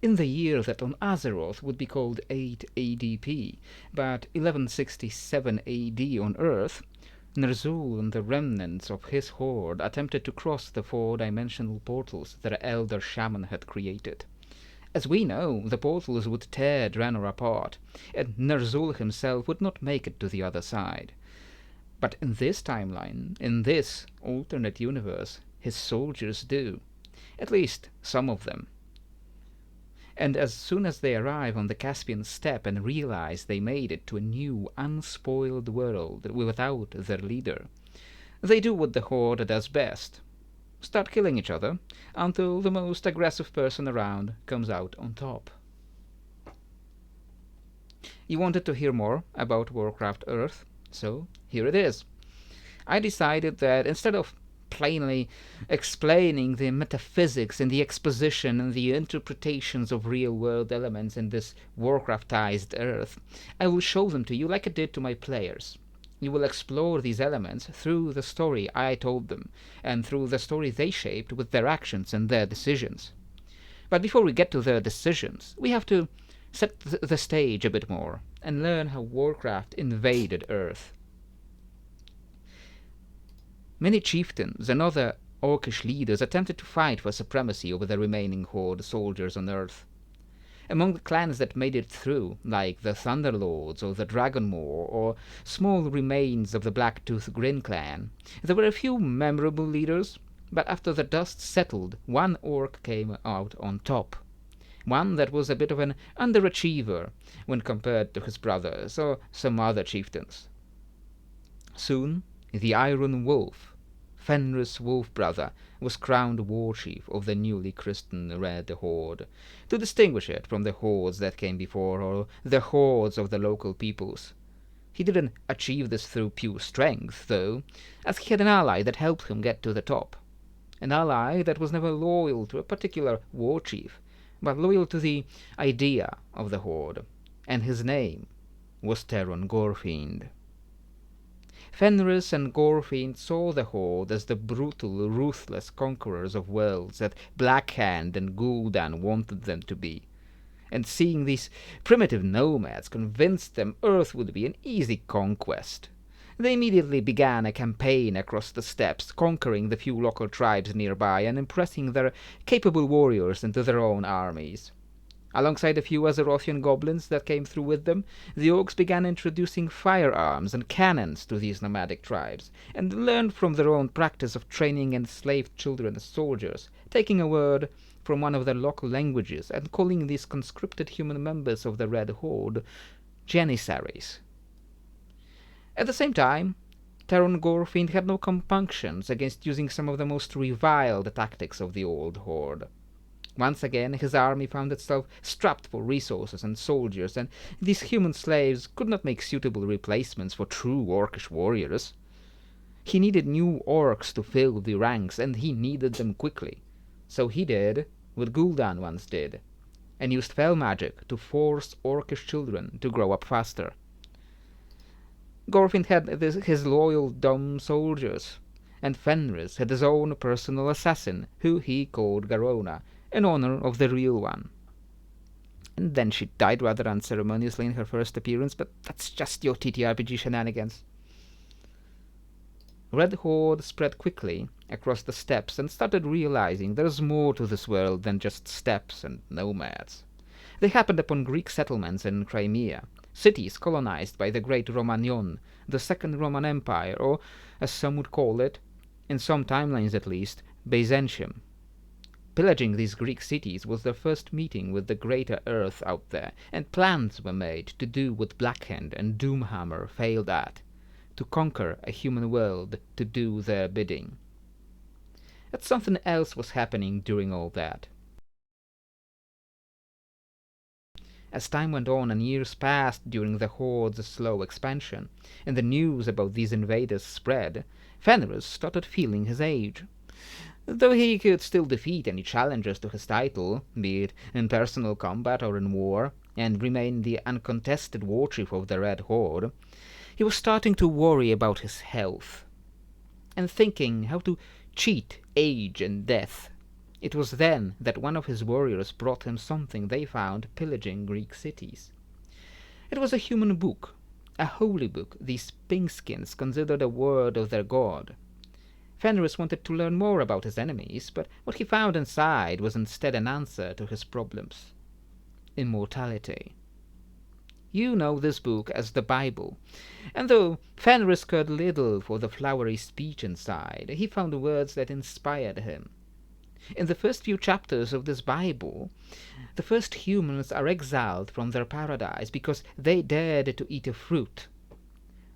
in the year that on Azeroth would be called 8 ADP, but 1167 AD on Earth, Ner'zhul and the remnants of his horde attempted to cross the four-dimensional portals their elder shaman had created. As we know, the portals would tear Draenor apart, and Ner'zhul himself would not make it to the other side. But in this timeline, in this alternate universe, his soldiers do. At least some of them. And as soon as they arrive on the Caspian steppe and realize they made it to a new, unspoiled world without their leader, they do what the Horde does best. Start killing each other until the most aggressive person around comes out on top. You wanted to hear more about Warcraft Earth, so here it is. I decided that instead of plainly explaining the metaphysics and the exposition and the interpretations of real-world elements in this Warcraftized Earth, I will show them to you like I did to my players. You will explore these elements through the story I told them, and through the story they shaped with their actions and their decisions. But before we get to their decisions, we have to set the stage a bit more, and learn how Warcraft invaded Earth. Many chieftains and other Orcish leaders attempted to fight for supremacy over the remaining Horde soldiers on Earth. Among the clans that made it through, like the Thunderlords or the Dragonmaw or small remains of the Blacktooth Grin clan, there were a few memorable leaders, but after the dust settled, one Orc came out on top. One that was a bit of an underachiever when compared to his brothers or some other chieftains. Soon, the Iron Wolf, Fenris Wolfbrother, was crowned war chief of the newly christened Red Horde, to distinguish it from the hordes that came before or the hordes of the local peoples. He didn't achieve this through pure strength, though, as he had an ally that helped him get to the top. An ally that was never loyal to a particular war chief, but loyal to the idea of the Horde, and his name was Teron Gorefiend. Fenris and Gorefiend saw the Horde as the brutal, ruthless conquerors of worlds that Blackhand and Gul'dan wanted them to be, and seeing these primitive nomads convinced them Earth would be an easy conquest. They immediately began a campaign across the steppes, conquering the few local tribes nearby and impressing their capable warriors into their own armies. Alongside a few Azerothian goblins that came through with them, the Orcs began introducing firearms and cannons to these nomadic tribes, and learned from their own practice of training enslaved children as soldiers, taking a word from one of their local languages and calling these conscripted human members of the Red Horde Janissaries. At the same time, Teron Gorefiend had no compunctions against using some of the most reviled tactics of the old Horde. Once again his army found itself strapped for resources and soldiers, and these human slaves could not make suitable replacements for true Orcish warriors. He needed new Orcs to fill the ranks, and he needed them quickly. So he did what Gul'dan once did, and used fell magic to force Orcish children to grow up faster. Gorefiend had his loyal dumb soldiers, and Fenris had his own personal assassin, who he called Garona, in honor of the real one. And then she died rather unceremoniously in her first appearance, but that's just your TTRPG shenanigans. Red Horde spread quickly across the steppes and started realizing there's more to this world than just steppes and nomads. They happened upon Greek settlements in Crimea, cities colonized by the great Romanion, the Second Roman Empire, or, as some would call it, in some timelines at least, Byzantium. Pillaging these Greek cities was their first meeting with the greater Earth out there, and plans were made to do what Blackhand and Doomhammer failed at, to conquer a human world to do their bidding. But something else was happening during all that. As time went on and years passed during the Horde's slow expansion, and the news about these invaders spread, Fenris started feeling his age. Though he could still defeat any challengers to his title, be it in personal combat or in war, and remain the uncontested war chief of the Red Horde, he was starting to worry about his health, and thinking how to cheat age and death It was then that one of his warriors brought him something they found pillaging Greek cities. It was a human book, a holy book these pinkskins considered a word of their god. Fenris wanted to learn more about his enemies, but what he found inside was instead an answer to his problems. Immortality. You know this book as the Bible, and though Fenris cared little for the flowery speech inside, he found words that inspired him. In the first few chapters of this Bible, the first humans are exiled from their paradise because they dared to eat a fruit.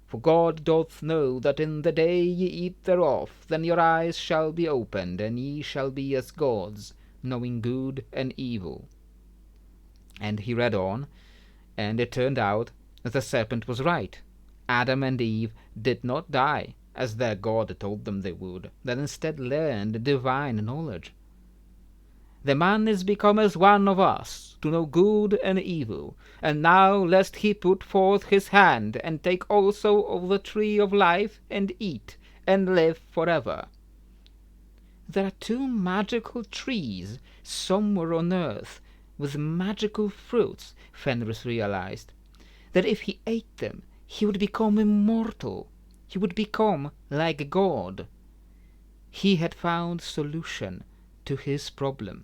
For God doth know that in the day ye eat thereof, then your eyes shall be opened, and ye shall be as gods, knowing good and evil. And he read on, and it turned out that the serpent was right. Adam and Eve did not die, as their God told them they would, but instead learned divine knowledge. The man is become as one of us, to know good and evil, and now lest he put forth his hand, and take also of the tree of life, and eat, and live forever. There are two magical trees somewhere on earth, with magical fruits, Fenris realized, that if he ate them, he would become immortal. He would become like God. He had found solution to his problem.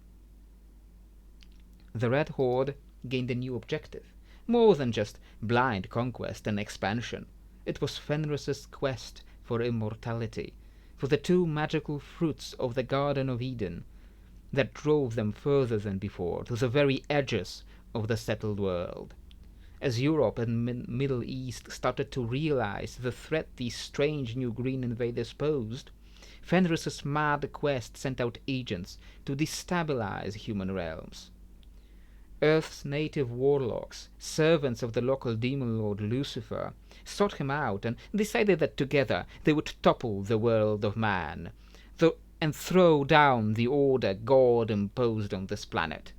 The Red Horde gained a new objective, more than just blind conquest and expansion. It was Fenris's quest for immortality, for the two magical fruits of the Garden of Eden, that drove them further than before, to the very edges of the settled world. As Europe and Middle East started to realize the threat these strange new green invaders posed, Fenris's mad quest sent out agents to destabilize human realms. Earth's native warlocks, servants of the local demon lord Lucifer, sought him out and decided that together they would topple the world of man, and throw down the order God imposed on this planet.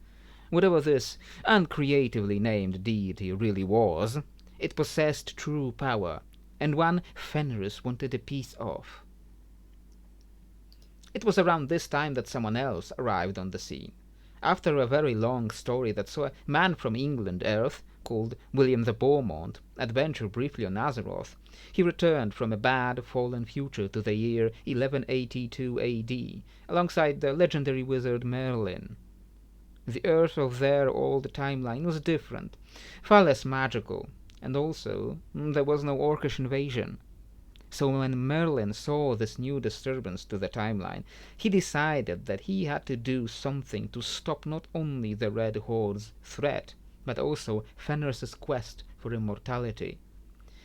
Whatever this uncreatively named deity really was, it possessed true power, and one Fenris wanted a piece of. It was around this time that someone else arrived on the scene. After a very long story that saw a man from England, Earth, called William the Beaumont, adventure briefly on Azeroth, he returned from a bad, fallen future to the year 1182 AD, alongside the legendary wizard Merlin. The Earth of their old timeline was different, far less magical, and also there was no orcish invasion. So when Merlin saw this new disturbance to the timeline, he decided that he had to do something to stop not only the Red Horde's threat, but also Fenris's quest for immortality.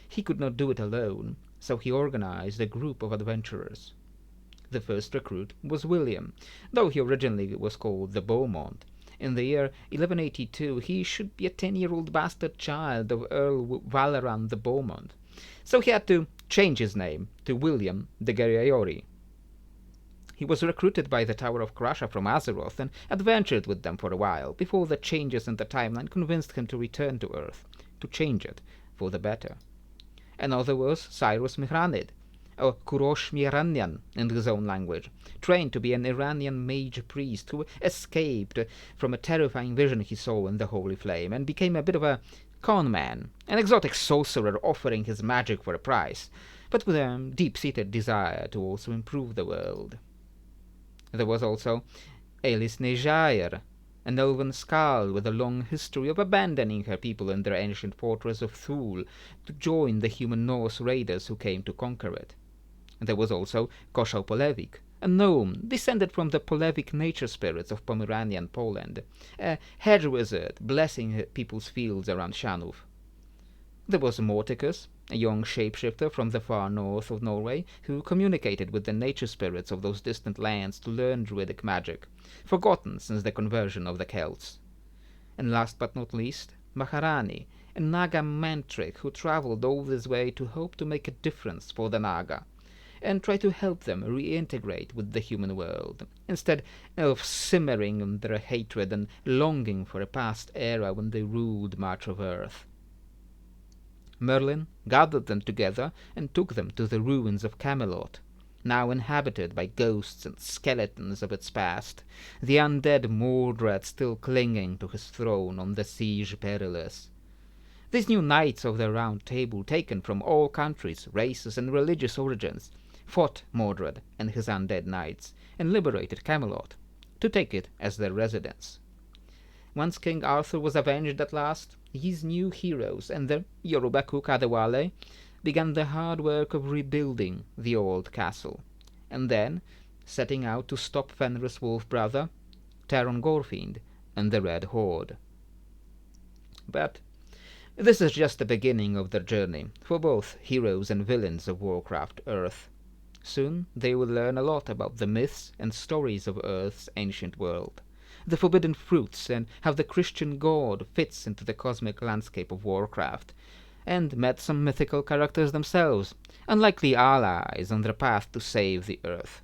He could not do it alone, so he organized a group of adventurers. The first recruit was William, though he originally was called the Beaumont. In the year 1182 he should be a 10-year-old bastard child of Earl Valeran the Beaumont, so he had to change his name to William de Gariori. He was recruited by the Tower of Crusha from Azeroth and adventured with them for a while, before the changes in the timeline convinced him to return to Earth, to change it for the better. Another was Cyrus Mihranid, or Kurosh Miranyan in his own language, trained to be an Iranian mage priest who escaped from a terrifying vision he saw in the Holy Flame and became a bit of a con man, an exotic sorcerer offering his magic for a price, but with a deep-seated desire to also improve the world. There was also Elis Nejair, an elven skald with a long history of abandoning her people in their ancient fortress of Thule to join the human Norse raiders who came to conquer it. There was also Koshal Polevik, a gnome descended from the Polevik nature spirits of Pomeranian Poland, a hedge wizard blessing people's fields around Shanuf. There was Morticus, a young shapeshifter from the far north of Norway, who communicated with the nature spirits of those distant lands to learn druidic magic, forgotten since the conversion of the Celts. And last but not least, Maharani, a Naga mantric who traveled all this way to hope to make a difference for the Naga, and try to help them reintegrate with the human world, instead of simmering in their hatred and longing for a past era when they ruled much of Earth. Merlin gathered them together and took them to the ruins of Camelot. now inhabited by ghosts and skeletons of its past, the undead Mordred still clinging to his throne on the Siege Perilous. These new knights of the Round Table, taken from all countries, races, and religious origins, fought Mordred and his undead knights, and liberated Camelot, to take it as their residence. Once King Arthur was avenged at last, these new heroes and the Yoruba cook Adewale began the hard work of rebuilding the old castle, and then setting out to stop Fenris Wolf-Brother, Taron Gorfind, and the Red Horde. But this is just the beginning of their journey for both heroes and villains of Warcraft Earth. Soon they will learn a lot about the myths and stories of Earth's ancient world, the forbidden fruits, and how the Christian God fits into the cosmic landscape of Warcraft, and met some mythical characters themselves, unlikely allies on their path to save the Earth.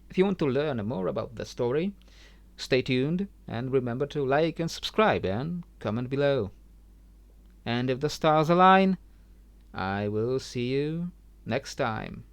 If you want to learn more about the story, stay tuned, and remember to like and subscribe, and comment below. And if the stars align, I will see you next time.